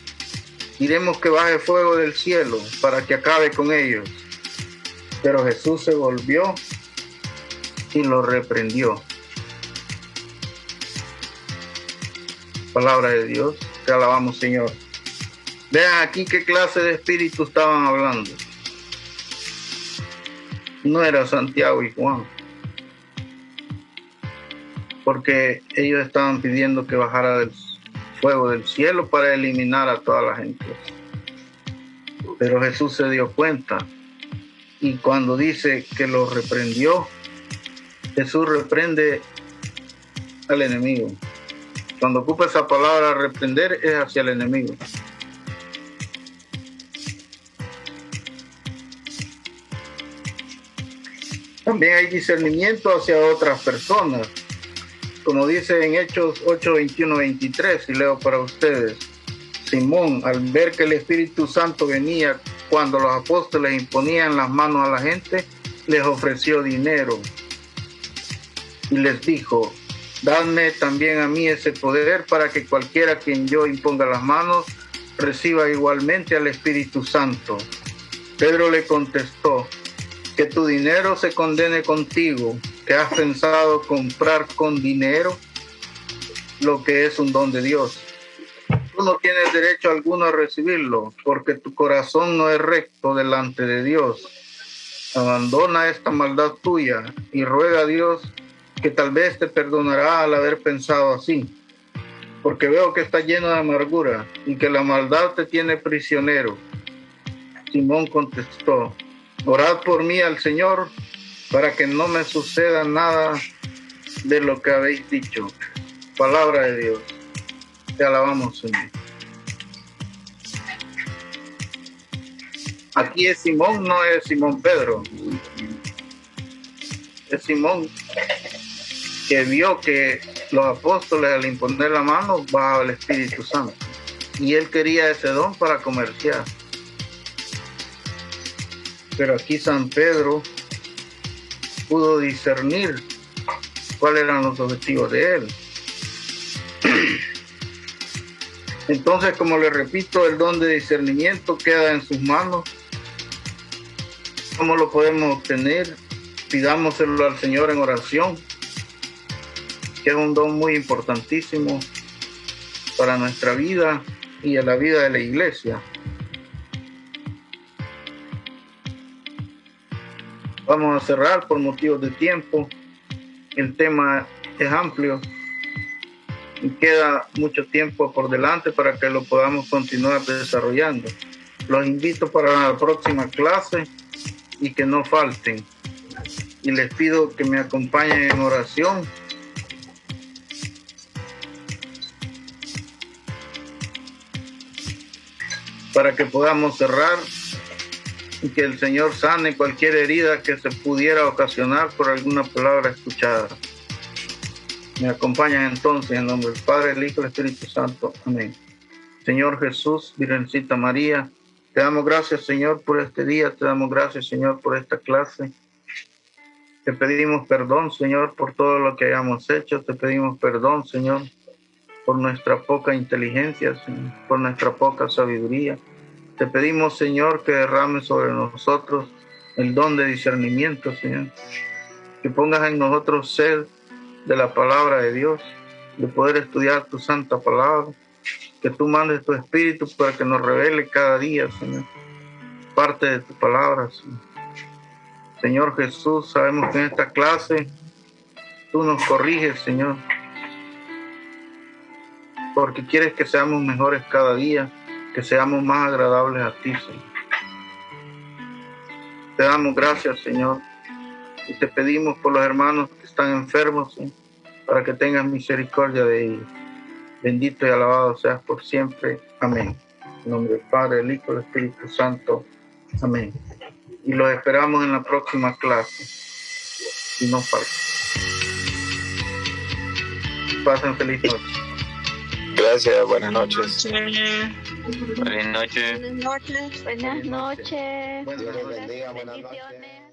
diremos que baje fuego del cielo para que acabe con ellos. Pero Jesús se volvió y lo reprendió. Palabra de Dios, te alabamos, Señor. Vean aquí qué clase de espíritu estaban hablando. No era Santiago y Juan, porque ellos estaban pidiendo que bajara del fuego del cielo para eliminar a toda la gente. Pero Jesús se dio cuenta, y cuando dice que lo reprendió, Jesús reprende al enemigo. Cuando ocupa esa palabra reprender, es hacia el enemigo. También hay discernimiento hacia otras personas. Como dice en Hechos 8, 21, 23, y leo para ustedes: Simón, al ver que el Espíritu Santo venía cuando los apóstoles imponían las manos a la gente, les ofreció dinero y les dijo: dadme también a mí ese poder para que cualquiera a quien yo imponga las manos reciba igualmente al Espíritu Santo. Pedro le contestó: que tu dinero se condene contigo, que has pensado comprar con dinero lo que es un don de Dios. Tú no tienes derecho alguno a recibirlo, porque tu corazón no es recto delante de Dios. Abandona esta maldad tuya y ruega a Dios, que tal vez te perdonará al haber pensado así, porque veo que estás lleno de amargura y que la maldad te tiene prisionero. Simón contestó: orad por mí al Señor para que no me suceda nada de lo que habéis dicho. Palabra de Dios. Te alabamos, Señor. Aquí es Simón, no es Simón Pedro. Es Simón que vio que los apóstoles al imponer la mano bajaba el Espíritu Santo. Y él quería ese don para comerciar. Pero aquí San Pedro pudo discernir cuáles eran los objetivos de él. Entonces, como le repito, el don de discernimiento queda en sus manos. ¿Cómo lo podemos obtener? Pidámoselo al Señor en oración, que es un don muy importantísimo para nuestra vida y a la vida de la iglesia. Vamos a cerrar por motivos de tiempo. El tema es amplio y queda mucho tiempo por delante para que lo podamos continuar desarrollando. Los invito para la próxima clase y que no falten. Y les pido que me acompañen en oración. Para que podamos cerrar y que el Señor sane cualquier herida que se pudiera ocasionar por alguna palabra escuchada. Me acompañan entonces en nombre del Padre, el Hijo y el Espíritu Santo. Amén. Señor Jesús, Virgencita María, te damos gracias, Señor, por este día. Te damos gracias, Señor, por esta clase. Te pedimos perdón, Señor, por todo lo que hayamos hecho. Te pedimos perdón, Señor, por nuestra poca inteligencia, Señor, por nuestra poca sabiduría. Te pedimos, Señor, que derrames sobre nosotros el don de discernimiento, Señor. Que pongas en nosotros sed de la palabra de Dios, de poder estudiar tu santa palabra. Que tú mandes tu Espíritu para que nos revele cada día, Señor, parte de tu palabra, Señor. Señor Jesús, sabemos que en esta clase tú nos corriges, Señor, porque quieres que seamos mejores cada día, que seamos más agradables a ti, Señor. Te damos gracias, Señor, y te pedimos por los hermanos que están enfermos, Señor, para que tengas misericordia de ellos. Bendito y alabado seas por siempre. Amén. En nombre del Padre, del Hijo y del Espíritu Santo. Amén. Y los esperamos en la próxima clase. Y no falta. Pasen feliz noche. Gracias, buenas noches. Buenas noches. Buenas noches. Buenas noches. Dios les bendiga, buenas noches. Bendiciones.